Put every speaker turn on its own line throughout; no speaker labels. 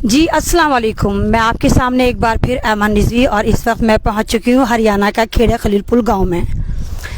जी अस्सलाम वालेकुम। मैं आपके सामने एक बार फिर ऐमन रिजवी और इस वक्त मैं पहुंच चुकी हूं हरियाणा का खेड़ा खलीलपुर गांव में।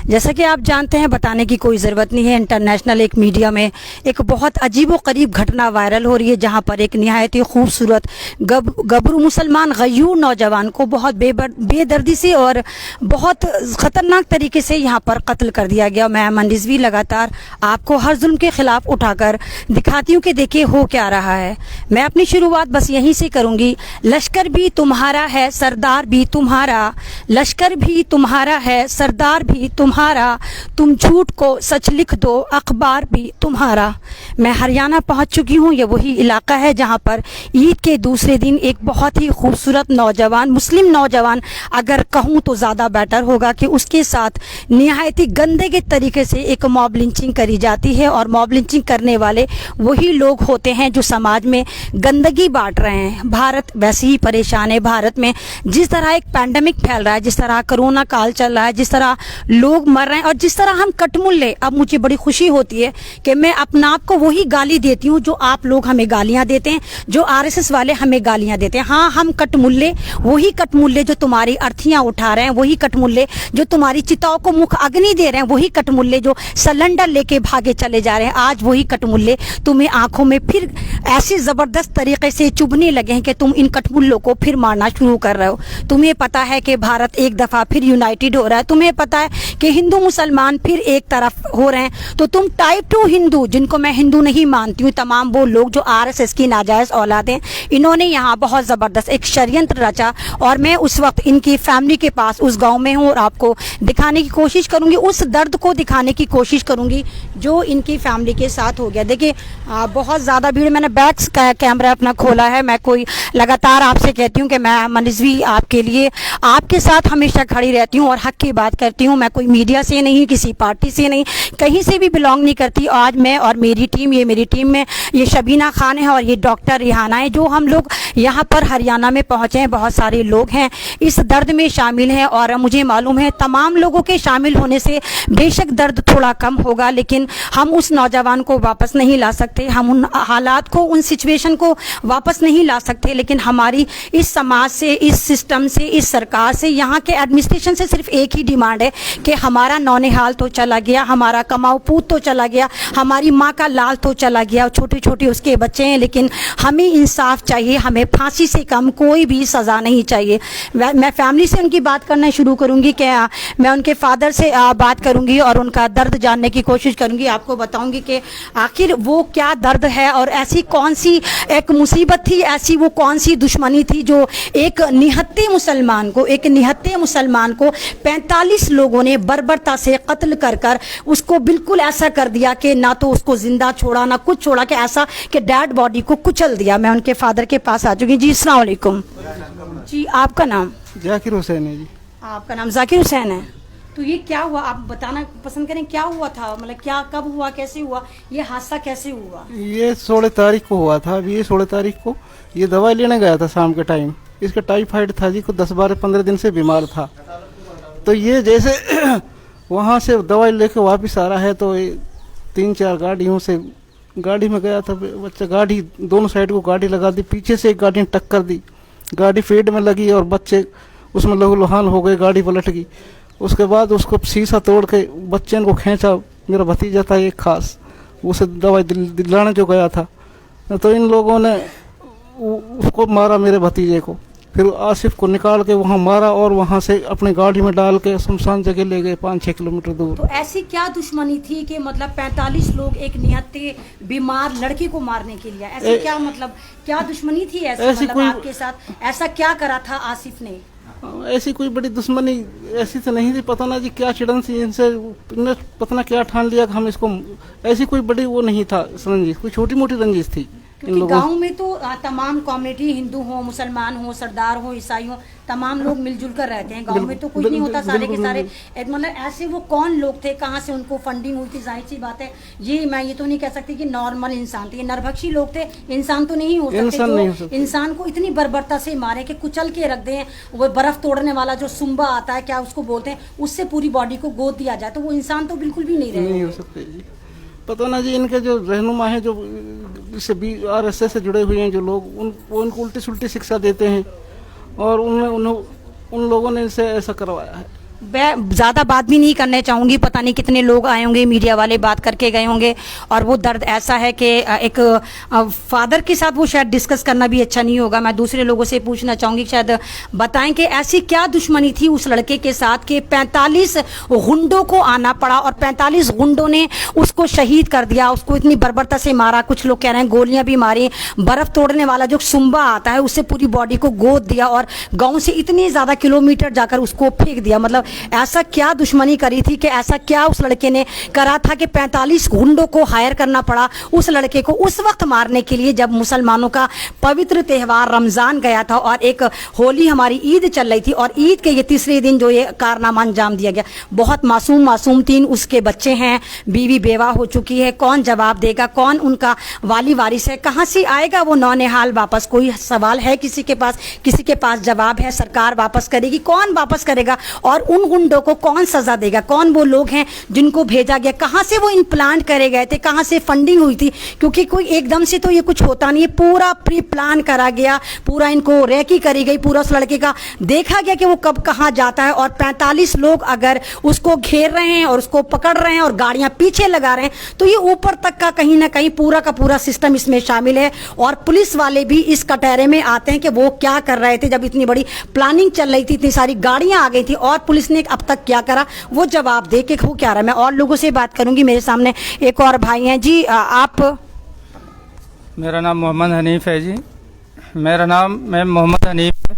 जैसा कि आप जानते हैं, बताने की कोई ज़रूरत नहीं है, इंटरनेशनल एक मीडिया में एक बहुत अजीब व करीब घटना वायरल हो रही है, जहां पर एक निहायत ही खूबसूरत गबरू मुसलमान गयूर नौजवान को बहुत बेदर्दी से और बहुत ख़तरनाक तरीके से यहां पर कत्ल कर दिया गया। मैं ऐमन रिजवी लगातार आपको हर जुल्म के खिलाफ उठाकर दिखाती हूँ कि देखिए हो क्या रहा है। मैं अपनी शुरुआत बस यहीं से करूँगी। लश्कर भी तुम्हारा है, सरदार भी तुम्हारा, लश्कर भी तुम्हारा है, सरदार भी तुम्हारा, तुम झूठ को सच लिख दो, अखबार भी तुम्हारा। मैं हरियाणा पहुंच चुकी हूं। ये वही इलाका है जहां पर ईद के दूसरे दिन एक बहुत ही खूबसूरत नौजवान, मुस्लिम नौजवान अगर कहूं तो ज़्यादा बेटर होगा, कि उसके साथ निहायत ही गंदे के तरीके से एक मॉब लिंचिंग करी जाती है। और मॉब लिंचिंग करने वाले वही लोग होते हैं जो समाज में गंदगी बांट रहे हैं। भारत वैसे ही परेशान है। भारत में जिस तरह एक पैंडेमिक फैल रहा है, जिस तरह कोरोना काल चल रहा है, जिस तरह लोग मर रहे हैं और जिस तरह हम कटमुल्ले, अब मुझे बड़ी खुशी होती है कि मैं अपना आप को वही गाली देती हूँ जो आप लोग हमें गालियां देते हैं, जो आरएसएस वाले हमें गालियां देते हैं। हाँ, हम कटमुल्ले, वही कटमुल्ले जो तुम्हारी अर्थियां उठा रहे हैं, वही कटमुल्ले जो तुम्हारी चिताओं को मुख अग्नि दे रहे हैं, वही कटमुल्ले जो सिलेंडर लेके भागे चले जा रहे हैं, आज वही कटमुल्ले तुम्हें आंखों में फिर ऐसी जबरदस्त तरीके से चुभने लगे हैं कि तुम इन कटमुल्लों को फिर मारना शुरू कर रहे हो। तुम्हें पता है कि भारत एक दफा फिर यूनाइटेड हो रहा है, तुम्हें पता है कि हिंदू मुसलमान फिर एक तरफ हो रहे हैं, तो तुम टाइप 2 हिंदू, जिनको मैं हिंदू नहीं मानती हूँ, तमाम वो लोग जो आरएसएस की नाजायज औलाद हैं, इन्होंने यहाँ बहुत ज़बरदस्त एक षड्यंत्र रचा। और मैं उस वक्त इनकी फैमिली के पास उस गांव में हूँ और आपको दिखाने की कोशिश करूँगी, उस दर्द को दिखाने की कोशिश करूँगी जो इनकी फैमिली के साथ हो गया। देखिए बहुत ज़्यादा भीड़, मैंने बैक कैमरा अपना खोला है। मैं कोई लगातार आपसे कहती हूँ कि मैं ऐमन रिजवी आपके लिए, आपके साथ हमेशा खड़ी रहती हूँ और हक की बात करती हूँ। मैं कोई मीडिया से नहीं, किसी पार्टी से नहीं, कहीं से भी बिलोंग नहीं करती। आज मैं और मेरी टीम, ये मेरी टीम में ये शबीना खान है और ये डॉक्टर रिहाना है, जो हम लोग यहाँ पर हरियाणा में पहुँचे हैं। बहुत सारे लोग हैं इस दर्द में शामिल हैं और मुझे मालूम है तमाम लोगों के शामिल होने से बेशक दर्द थोड़ा कम होगा, लेकिन हम उस नौजवान को वापस नहीं ला सकते, हम उन हालात को, उन सिचुएशन को वापस नहीं ला सकते। लेकिन हमारी इस समाज से, इस सिस्टम से, इस सरकार से, यहाँ के एडमिनिस्ट्रेशन से सिर्फ एक ही डिमांड है कि हमारा नौनिहाल तो चला गया, हमारा कमाऊ पूत तो चला गया, हमारी माँ का लाल तो चला गया, छोटे छोटे उसके बच्चे हैं, लेकिन हमें इंसाफ चाहिए, हमें फांसी से कम कोई भी सज़ा नहीं चाहिए। मैं फैमिली से उनकी बात करना शुरू करूँगी, कि मैं उनके फादर से बात करूँगी और उनका दर्द जानने की कोशिश करूँगी। आपको बताऊँगी कि आखिर वो क्या दर्द है और ऐसी कौन सी एक मुसीबत थी, ऐसी वो कौन सी दुश्मनी थी जो एक निहत्थे मुसलमान को, एक निहत्थे मुसलमान को 45 लोगों ने बर्बरता से कत्ल कर कर उसको बिल्कुल ऐसा कर दिया कि ना तो उसको जिंदा छोड़ा ना कुछ छोड़ा, कि ऐसा कि डेड बॉडी को कुचल दिया। मैं उनके फादर के पास आ चुकी। जी अस्सलाम वालेकुम। जी आपका नाम?
जाकिर हुसैन है जी।
आपका नाम जाकिर हुसैन है। तो ये क्या हुआ, आप बताना पसंद करें, क्या हुआ था, मतलब क्या, कब हुआ, कैसे हुआ, ये हादसा कैसे हुआ?
ये 16 तारीख को हुआ था। अभी ये 16 तारीख को ये दवाई लेने गया था शाम के टाइम। इसका टाइफाइड था जी, को 10-12-15 दिन से बीमार था। तो ये जैसे वहाँ से दवाई लेके वापस आ रहा है तो 3-4 गाड़ियों से गाड़ी में गया था बच्चा। गाड़ी दोनों साइड को गाड़ी लगा दी, पीछे से एक गाड़ी ने टक्कर दी, गाड़ी फेड में लगी और बच्चे उसमें लहूलुहान हो गए, गाड़ी पलट गई। उसके बाद उसको शीशा तोड़ के बच्चे को खींचा, मेरा भतीजा था एक खास, उसे दवाई दिलाने जो गया था, तो इन लोगों ने उसको मारा, मेरे भतीजे को। फिर आसिफ को निकाल के वहाँ मारा और वहाँ से अपनी गाड़ी में डाल के शमशान जगह ले गए 5-6 किलोमीटर दूर।
तो ऐसी क्या दुश्मनी थी कि मतलब 45 लोग एक निहत्थे बीमार लड़के को मारने के लिए, ऐसे क्या, मतलब क्या दुश्मनी थी ऐसी मतलब आपके साथ, ऐसा क्या करा था आसिफ ने?
ऐसी कोई बड़ी दुश्मनी ऐसी तो नहीं थी, पता ना जी क्या चिड़न सी इनसे, पता ना क्या ठान लिया कि हम इसको, ऐसी कोई बड़ी वो नहीं था रंजिश, कोई छोटी मोटी रंजिश थी।
क्योंकि गांव में तो तमाम कम्युनिटी, हिंदू हो, मुसलमान हो, सरदार हो, ईसाई हो, तमाम लोग मिलजुल कर रहते हैं। गांव में तो कुछ नहीं होता, सारे के सारे मतलब ऐसे वो कौन लोग थे, कहाँ से उनको फंडिंग हुई थी, जाहिर सी बात है। ये मैं ये तो नहीं कह सकती कि नॉर्मल इंसान थे, ये नरभक्षी लोग थे, इंसान तो नहीं हो सकते जो इंसान को इतनी बर्बरता से मारे कि कुचल के रख दें। वो बर्फ तोड़ने वाला जो सुम्बा आता है, क्या उसको बोलते हैं, उससे पूरी बॉडी को गोद दिया जाए, तो वो इंसान तो बिल्कुल भी नहीं रहे।
पता ना जी, इनके जो रहनुमा हैं जो इससे RSS से जुड़े हुए हैं जो लोग, वो इनको उल्टी सुल्टी शिक्षा देते हैं और उन लोगों ने इनसे ऐसा करवाया है।
मैं ज़्यादा बात भी नहीं करने चाहूँगी, पता नहीं कितने लोग आए होंगे, मीडिया वाले बात करके गए होंगे, और वो दर्द ऐसा है कि एक फादर के साथ वो शायद डिस्कस करना भी अच्छा नहीं होगा। मैं दूसरे लोगों से पूछना चाहूँगी, शायद बताएं कि ऐसी क्या दुश्मनी थी उस लड़के के साथ कि 45 गुंडों को आना पड़ा और 45 गुंडों ने उसको शहीद कर दिया, उसको इतनी बर्बरता से मारा। कुछ लोग कह रहे हैं गोलियां भी मारी, बर्फ तोड़ने वाला जो सुंबा आता है उससे पूरी बॉडी को गोद दिया और गाँव से इतनी ज़्यादा किलोमीटर जाकर उसको फेंक दिया। मतलब ऐसा क्या दुश्मनी करी थी कि ऐसा क्या उस लड़के ने करा था कि 45 गुंडों को हायर करना पड़ा उस लड़के को उस वक्त मारने के लिए जब मुसलमानों का पवित्र त्यौहार रमज़ान गया था और एक होली हमारी ईद चल रही थी, और ईद के ये तीसरे दिन जो ये कारनामा अंजाम दिया गया। बहुत मासूम 3 उसके बच्चे हैं, बीवी बेवा हो चुकी है, कौन जवाब देगा, कौन उनका वाली वारिस है, कहाँ से आएगा वो नौनिहाल वापस? कोई सवाल है किसी के पास? किसी के पास जवाब है? सरकार वापस करेगी? कौन वापस करेगा? और उन गुंडों को कौन सजा देगा? कौन वो लोग हैं जिनको भेजा गया? कहां से वो इम्प्लांट करे गए थे? कहां से फंडिंग हुई थी? क्योंकि कोई एकदम से तो ये कुछ होता नहीं है, पूरा प्री प्लान करा गया, पूरा इनको रेकी करी गई, पूरा उस लड़के का देखा गया कि वो कब कहां जाता है। और 45 लोग अगर उसको घेर रहे हैं और उसको पकड़ रहे हैं और गाड़ियां पीछे लगा रहे हैं, तो ये ऊपर तक का कहीं ना कहीं पूरा का पूरा सिस्टम इसमें शामिल है। और पुलिस वाले भी इस कटहरे में आते हैं कि वो क्या कर रहे थे जब इतनी बड़ी प्लानिंग चल रही थी, इतनी सारी गाड़ियां आ गई थी, और पुलिस ने अब तक क्या करा वो जवाब दे के हो क्या रहा है। मैं और लोगों से बात करूंगी, मेरे सामने एक और भाई हैं जी। आप?
मेरा नाम मोहम्मद हनीफ है जी। मैं मोहम्मद हनीफ है।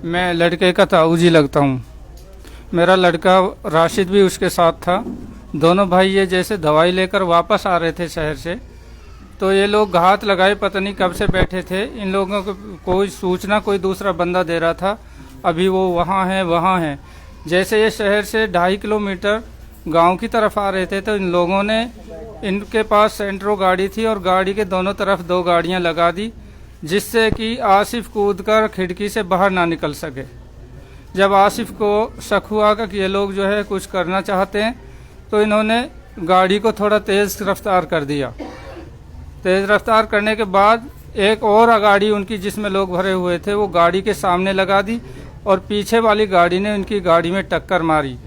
मैं लड़के का ताऊजी लगता हूँ। मेरा लड़का राशिद भी उसके साथ था। दोनों भाई ये जैसे दवाई लेकर वापस आ रहे थे शहर से, तो ये लोग घात लगाए, पता नहीं कब से बैठे थे। इन लोगों को कोई सूचना कोई दूसरा बंदा दे रहा था, अभी वो वहाँ हैं। जैसे ये शहर से 2.5 किलोमीटर गांव की तरफ आ रहे थे, तो इन लोगों ने, इनके पास सेंट्रो गाड़ी थी और गाड़ी के दोनों तरफ 2 गाड़ियां लगा दी, जिससे कि आसिफ कूदकर खिड़की से बाहर ना निकल सके। जब आसिफ को शक हुआ कि ये लोग जो है कुछ करना चाहते हैं, तो इन्होंने गाड़ी को थोड़ा तेज़ रफ्तार कर दिया। तेज़ रफ्तार करने के बाद एक और गाड़ी उनकी जिसमें लोग भरे हुए थे वो गाड़ी के सामने लगा दी, और पीछे वाली गाड़ी ने उनकी गाड़ी में टक्कर मारी।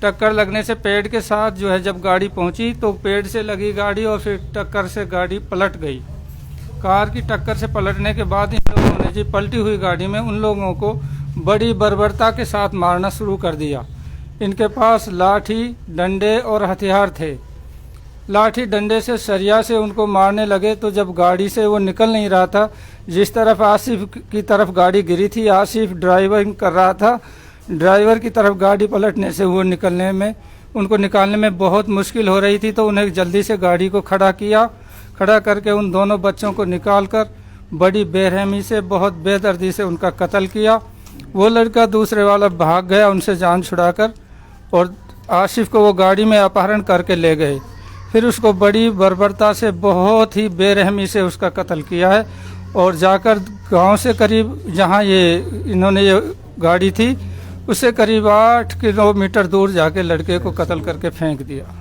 टक्कर लगने से पेड़ के साथ जो है जब गाड़ी पहुंची, तो पेड़ से लगी गाड़ी और फिर टक्कर से गाड़ी पलट गई। कार की टक्कर से पलटने के बाद इन लोगों ने जी पलटी हुई गाड़ी में उन लोगों को बड़ी बर्बरता के साथ मारना शुरू कर दिया। इनके पास लाठी, डंडे और हथियार थे। लाठी डंडे से, सरिया से उनको मारने लगे, तो जब गाड़ी से वो निकल नहीं रहा था, जिस तरफ आसिफ की तरफ गाड़ी गिरी थी, आसिफ ड्राइविंग कर रहा था, ड्राइवर की तरफ गाड़ी पलटने से वो उनको निकालने में बहुत मुश्किल हो रही थी। तो उन्हें जल्दी से गाड़ी को खड़ा करके उन दोनों बच्चों को निकालकर बड़ी बेरहमी से, बहुत बेदर्दी से उनका कत्ल किया। वो लड़का दूसरे वाला भाग गया उनसे जान छुड़ाकर, और आसिफ को वो गाड़ी में अपहरण करके ले गए। फिर उसको बड़ी बर्बरता से, बहुत ही बेरहमी से उसका कत्ल किया है, और जाकर गांव से करीब, जहां इन्होंने ये गाड़ी थी, उससे करीब 8 किलोमीटर दूर जाके लड़के को कत्ल करके फेंक दिया।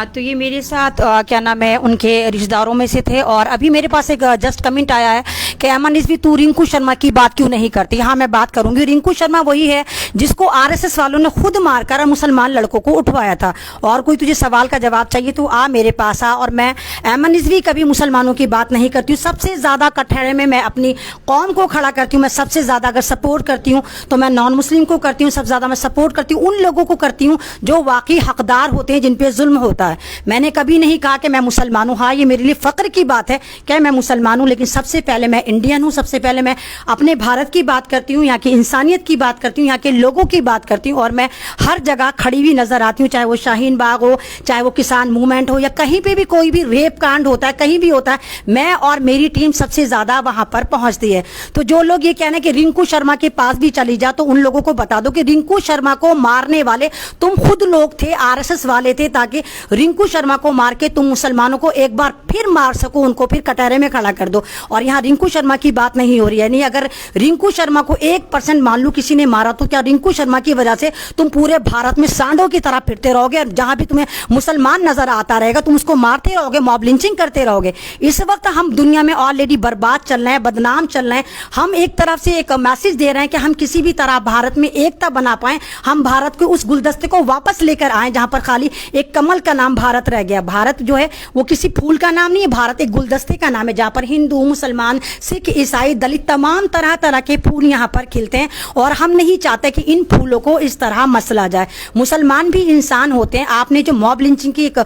तो ये मेरे साथ क्या नाम है, उनके रिश्तेदारों में से थे। और अभी मेरे पास एक जस्ट कमेंट आया है कि ऐमन रिजवी, तू रिंकू शर्मा की बात क्यों नहीं करती? हाँ, मैं बात करूंगी। रिंकू शर्मा वही है जिसको आरएसएस वालों ने खुद मारकर मुसलमान लड़कों को उठवाया था। और कोई तुझे सवाल का जवाब चाहिए तो आ मेरे पास आ। और मैं ऐमन रिजवी कभी मुसलमानों की बात नहीं करती हूँ। सबसे ज़्यादा कटहरे में मैं अपनी कौम को खड़ा करती हूँ। मैं सबसे ज़्यादा अगर सपोर्ट करती हूँ तो मैं नॉन मुस्लिम को करती हूँ। सबसे ज़्यादा मैं सपोर्ट करती हूँ उन लोगों को करती हूँ जो वाकई हकदार होते हैं, जिन पे जुल्म होता है। मैंने कभी नहीं कहा कि मैं मुसलमान हूँ। हाँ, ये मेरे लिए फख्र की बात है कि मैं मुसलमान हूँ, लेकिन सबसे पहले मैं इंडियन हूँ। सबसे पहले मैं अपने भारत की बात करती हूँ, यहाँ की इंसानियत की बात करती हूँ, यहाँ के लोगों की बात करती हूँ। और मैं हर जगह खड़ी हुई नजर आती हूँ, चाहे वो शाहीन बाग हो, चाहे वो किसान मूवमेंट हो, या कहीं पे भी कोई भी रेप कांड होता है, कहीं भी होता है, मैं और मेरी टीम सबसे ज्यादा वहां पर पहुंचती है। तो जो लोग ये कहने कि रिंकू शर्मा के पास भी चली जा, तो उन लोगों को बता दो कि रिंकू शर्मा को मारने वाले तुम खुद लोग थे, आरएसएस वाले थे, ताकि रिंकू शर्मा को मार के तुम मुसलमानों को एक बार फिर मार सको, उनको फिर कटहरे में खड़ा कर दो। और यहाँ रिंकू शर्मा की बात नहीं हो रही है। नहीं, अगर रिंकू शर्मा को 1% मान लो किसी ने मारा, तो क्या रिंकू शर्मा की वजह से तुम पूरे भारत में सांडों की तरह फिरते रहोगे? जहां भी तुम्हें मुसलमान नजर आता रहेगा तुम उसको मारते रहोगे, मॉब लिंचिंग करते रहोगे? इस वक्त हम दुनिया में ऑलरेडी बर्बाद चल रहे हैं, बदनाम चल रहे हैं। हम एक तरफ से एक मैसेज दे रहे हैं कि हम किसी भी तरह भारत में एकता बना पाए, हम भारत के उस गुलदस्ते को वापस लेकर आए जहां पर खाली एक कमल का नाम भारत रह गया। भारत जो है वो किसी फूल का नाम नहीं है, भारत एक गुलदस्ते का नाम है जहां पर हिंदू, मुसलमान, सिख, ईसाई, दलित तमाम तरह तरह के फूल यहां पर खिलते हैं। और हम नहीं चाहते कि इन फूलों को इस तरह मसला जाए। मुसलमान भी इंसान होते हैं। आपने जो मॉब लिंचिंग की एक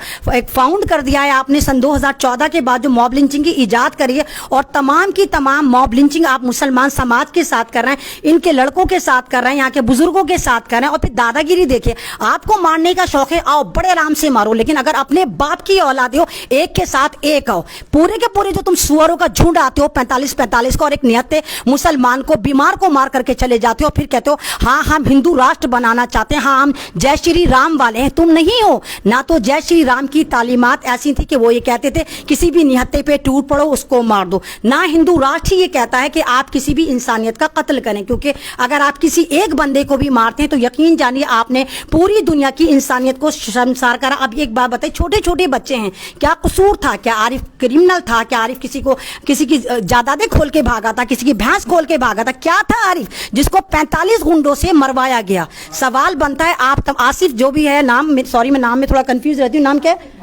फाउंड कर दिया है, आपने सन 2014 के बाद जो मॉब लिंचिंग की इजाद करी है, और तमाम की तमाम मॉब लिंचिंग आप मुसलमान समाज के साथ कर रहे हैं, इनके लड़कों के साथ कर रहे हैं, यहाँ के बुजुर्गों के साथ कर रहे हैं। और फिर दादागिरी देखिए, आपको मारने का शौक है, आओ बड़े आराम से मारो, लेकिन अगर अपने बाप की औलाद हो, एक के साथ एक आओ। पूरे के पूरे जो तुम सुअरों का झुंड आते हो 45 का, और एक निहत्ते मुसलमान को, बीमार को मार करके चले जाते हो, फिर कहते हो हाँ हम हिंदू राष्ट्र बनाना चाहते हैं, हाँ हम जय श्री राम वाले हैं। तुम नहीं हो। ना तो जय श्री राम की तालीमात ऐसी थी कि वो ये कहते थे किसी भी निहत्ते पे टूट पड़ो, उसको मार दो। ना हिंदू राष्ट्र ये कहता है कि आप किसी भी इंसानियत का कत्ल करें, क्योंकि अगर आप किसी एक बंदे को भी मारते हैं तो यकीन जानिए आपने पूरी दुनिया की इंसानियत को शर्मसार करा। अब एक बात बताइए, छोटे छोटे बच्चे हैं, क्या कसूर था? क्या आरिफ क्रिमिनल था? क्या आरिफ किसी की जायदादें खोल के भागा था, किसी की भैंस खोल के भागा था? क्या था आरिफ जिसको 45 गुंडों से मरवाया गया? सवाल बनता है आप आसिफ जो भी है नाम, सॉरी मैं नाम में थोड़ा कंफ्यूज रहती हूँ, नाम क्या है?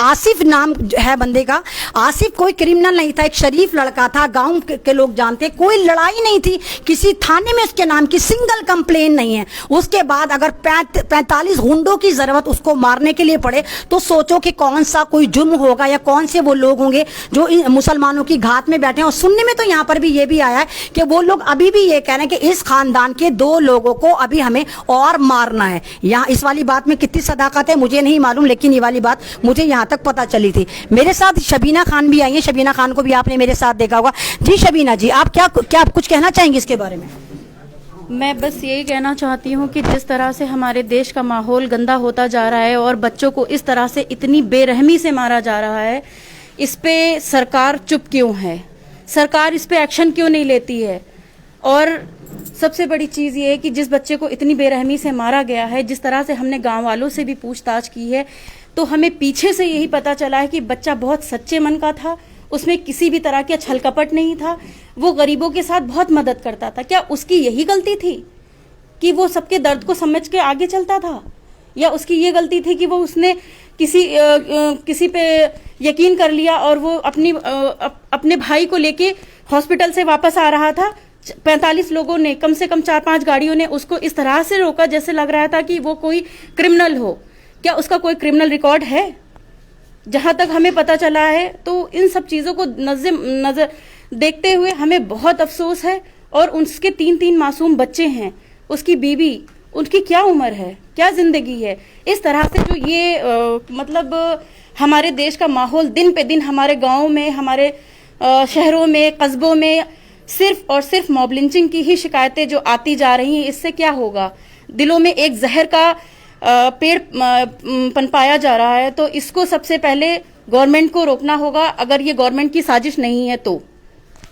आसिफ नाम है बंदे का। आसिफ कोई क्रिमिनल नहीं था, एक शरीफ लड़का था, गांव के लोग जानते, कोई लड़ाई नहीं थी, किसी थाने में उसके नाम की सिंगल कंप्लेन नहीं है। उसके बाद अगर 45 गुंडों की जरूरत उसको मारने के लिए पड़े तो सोचो कि कौन सा कोई जुर्म होगा, या कौन से वो लोग होंगे जो मुसलमानों की घात में बैठे हैं। और सुनने में तो यहाँ पर भी ये भी आया है कि वो लोग अभी भी ये कह रहे हैं कि इस खानदान के 2 लोगों को अभी हमें और मारना है। यहाँ इस वाली बात में कितनी सदाकत है मुझे नहीं मालूम, लेकिन ये वाली बात मुझे यहाँ तक पता चली थी। मेरे साथ शबीना खान भी आई है, शबीना खान को भी आपने मेरे साथ देखा होगा। जी शबीना जी, आप क्या कुछ कहना चाहेंगे इसके बारे में?
मैं बस यही कहना चाहती हूँ कि जिस तरह से हमारे देश का माहौल गंदा होता जा रहा है और बच्चों को इस तरह से इतनी बेरहमी से मारा जा रहा है, इस पे सरकार चुप क्यों है? सरकार इस पे एक्शन क्यों नहीं लेती है? और सबसे बड़ी चीज ये है कि जिस बच्चे को इतनी बेरहमी से मारा गया है, जिस तरह से हमने गांव वालों से भी पूछताछ की है, तो हमें पीछे से यही पता चला है कि बच्चा बहुत सच्चे मन का था, उसमें किसी भी तरह का छल कपट नहीं था, वो गरीबों के साथ बहुत मदद करता था। क्या उसकी यही गलती थी कि वो सबके दर्द को समझ के आगे चलता था, या उसकी ये गलती थी कि वो उसने किसी पे यकीन कर लिया और वो अपने भाई को लेके हॉस्पिटल से वापस आ रहा था? 45 लोगों ने, कम से कम 4-5 गाड़ियों ने उसको इस तरह से रोका जैसे लग रहा था कि वो कोई क्रिमिनल हो। क्या उसका कोई क्रिमिनल रिकॉर्ड है? जहां तक हमें पता चला है तो इन सब चीजों को नजर देखते हुए हमें बहुत अफसोस है। और उसके 3 मासूम बच्चे हैं, उसकी बीवी, उनकी क्या उम्र है, क्या जिंदगी है? इस तरह से जो ये मतलब हमारे देश का माहौल दिन पे दिन हमारे गाँव में, हमारे शहरों में, कस्बों में सिर्फ और सिर्फ मॉब लिंचिंग की ही शिकायतें जो आती जा रही हैं, इससे क्या होगा? दिलों में एक जहर का पेड़ पनपाया जा रहा है। तो इसको सबसे पहले गवर्नमेंट को रोकना होगा, अगर ये गवर्नमेंट की साजिश नहीं है तो।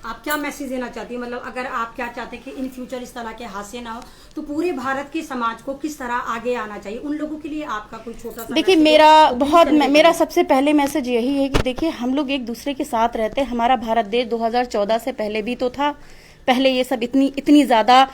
आप क्या मैसेज देना चाहती हैं? मतलब अगर आप क्या चाहते हैं कि इन फ्यूचर इस तरह के हादसे ना हो, तो पूरे भारत के समाज को किस तरह आगे आना चाहिए? उन लोगों के लिए आपका कोई छोटा सा
देखिए, मेरा सबसे पहले मैसेज यही है कि देखिए, हम लोग एक दूसरे के साथ रहते हैं। हमारा भारत देश 2014 से पहले भी तो था। पहले ये सब इतनी ज्यादा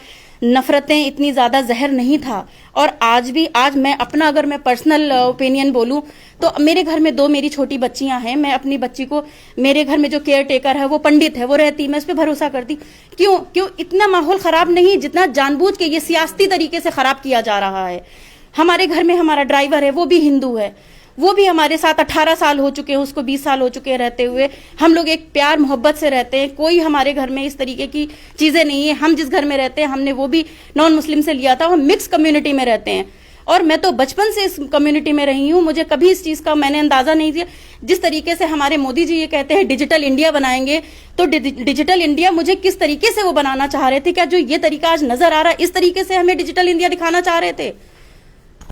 नफरतें, इतनी ज्यादा जहर नहीं था। और आज मैं अपना अगर मैं पर्सनल ओपिनियन बोलूं तो मेरे घर में 2 मेरी छोटी बच्चियां हैं। मैं अपनी बच्ची को, मेरे घर में जो केयर टेकर है वो पंडित है, वो रहती, मैं उस पर भरोसा करती। क्यों इतना माहौल खराब नहीं जितना जानबूझ के ये सियासती तरीके से खराब किया जा रहा है। हमारे घर में हमारा ड्राइवर है, वो भी हिंदू है, वो भी हमारे साथ 18 साल हो चुके हैं, उसको 20 साल हो चुके हैं रहते हुए। हम लोग एक प्यार मोहब्बत से रहते हैं, कोई हमारे घर में इस तरीके की चीजें नहीं है। हम जिस घर में रहते हैं, हमने वो भी नॉन मुस्लिम से लिया था, हम मिक्स कम्युनिटी में रहते हैं। और मैं तो बचपन से इस कम्युनिटी में रही हूँ, मुझे कभी इस चीज का मैंने अंदाजा नहीं दिया। जिस तरीके से हमारे मोदी जी ये कहते हैं डिजिटल इंडिया बनाएंगे, तो डिजिटल इंडिया मुझे किस तरीके से वो बनाना चाह रहे थे? क्या जो ये तरीका आज नजर आ रहा है, इस तरीके से हमें डिजिटल इंडिया दिखाना चाह रहे थे?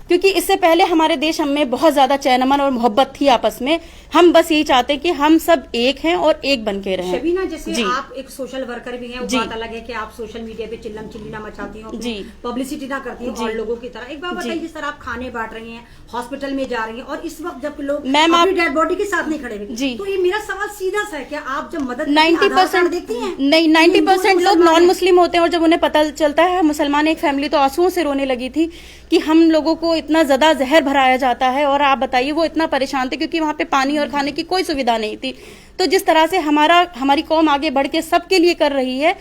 क्योंकि इससे पहले हमारे देश में बहुत ज्यादा चैन अमन और मोहब्बत थी आपस में। हम बस यही चाहते हैं कि हम सब एक हैं और एक बन के रहें।
शबीना, जैसे
जी।
आप एक सोशल वर्कर भी हैं, वो
जी।
बात अलग है कि आप सोशल मीडिया पे चिल्लम चिल्लीना मचाती हो,
जी।
पब्लिसिटी ना करती हो
जी।
और लोगों की तरह। एक बार बताइए,
जी।
जिस तरह आप खाने बांट रही हैं, हॉस्पिटल में जा रही हैं, और इस वक्त जब लोग
मैम,
अपनी
आप-
डेड बॉडी के साथ नहीं खड़े हुए,
जी।
तो ये मेरा सवाल सीधा सा है, क्या आप जब मदद
90%
देखती हैं?
नहीं, 90% लोग
मुसलमान
नॉन
हैं।
मुस्लिम होते हैं, और जब उन्हें पता चलता है मुसलमान, एक फैमिली तो आंसुओं से रोने लगी थी कि हम लोगों को इतना ज्यादा जहर भराया जाता है। और आप बताइए, वो इतना परेशान थे क्योंकि वहां पे पानी और खाने की कोई सुविधा नहीं थी। तो जिस तरह से हमारी कौम आगे बढ़ के सबके लिए कर रही है,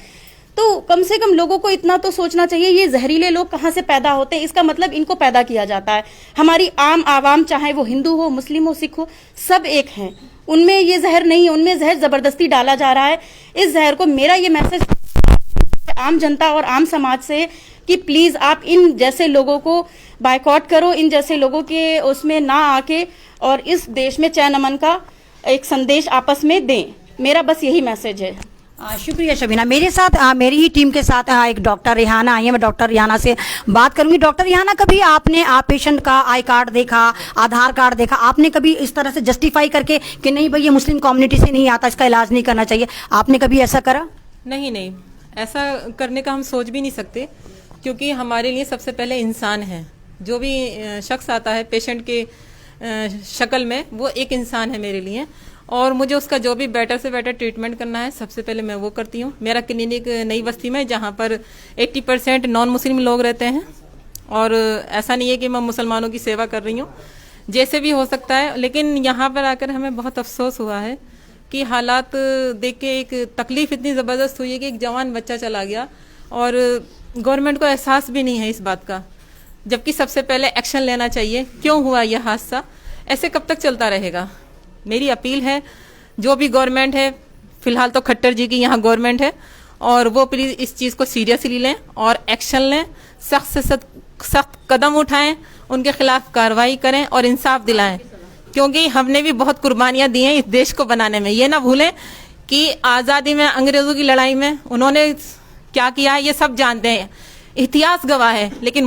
तो कम से कम लोगों को इतना तो सोचना चाहिए, ये जहरीले लोग कहाँ से पैदा होते हैं, इसका मतलब इनको पैदा किया जाता है। हमारी आम आवाम, चाहे वो हिंदू हो, मुस्लिम हो, सिख हो, सब एक हैं। उनमें ये जहर नहीं है, उनमें जहर जबरदस्ती डाला जा रहा है। इस जहर को, मेरा ये मैसेज आम जनता और आम समाज से, कि प्लीज आप इन जैसे लोगों को बायकॉट करो, इन जैसे लोगों के उसमें ना आके, और इस देश में चैन अमन का एक संदेश आपस में दें। मेरा बस यही मैसेज है।
शुक्रिया शबीना। मेरे साथ मेरी ही टीम के साथ एक डॉक्टर रिहाना आई है। मैं डॉक्टर रिहाना से बात करूंगी। डॉक्टर रिहाना, कभी आपने पेशेंट का आई कार्ड देखा, आधार कार्ड देखा, आपने कभी इस तरह से जस्टिफाई करके कि नहीं भाई ये मुस्लिम कम्युनिटी से नहीं आता, इसका इलाज नहीं करना चाहिए, आपने कभी ऐसा करा?
नहीं, ऐसा करने का हम सोच भी नहीं सकते, क्योंकि हमारे लिए सबसे पहले इंसान है। जो भी शख्स आता है पेशेंट के शक्ल में, वो एक इंसान है मेरे लिए, और मुझे उसका जो भी बेटर से बेटर ट्रीटमेंट करना है, सबसे पहले मैं वो करती हूँ। मेरा क्लिनिक नई बस्ती में, जहाँ पर 80% नॉन मुस्लिम लोग रहते हैं, और ऐसा नहीं है कि मैं मुसलमानों की सेवा कर रही हूँ, जैसे भी हो सकता है। लेकिन यहाँ पर आकर हमें बहुत अफसोस हुआ है कि हालात देख के एक तकलीफ इतनी ज़बरदस्त हुई है कि एक जवान बच्चा चला गया, और गवर्नमेंट को एहसास भी नहीं है इस बात का, जबकि सबसे पहले एक्शन लेना चाहिए। क्यों हुआ यह हादसा? ऐसे कब तक चलता रहेगा? मेरी अपील है, जो भी गवर्नमेंट है, फिलहाल तो खट्टर जी की यहाँ गवर्नमेंट है, और वो प्लीज़ इस चीज़ को सीरियसली लें और एक्शन लें, सख्त से सख्त कदम उठाएं, उनके खिलाफ कार्रवाई करें और इंसाफ दिलाएं, क्योंकि हमने भी बहुत कुर्बानियां दी हैं इस देश को बनाने में। ये ना भूलें कि आज़ादी में, अंग्रेज़ों की लड़ाई में उन्होंने क्या किया है, ये सब जानते हैं, इतिहास गवाह है। लेकिन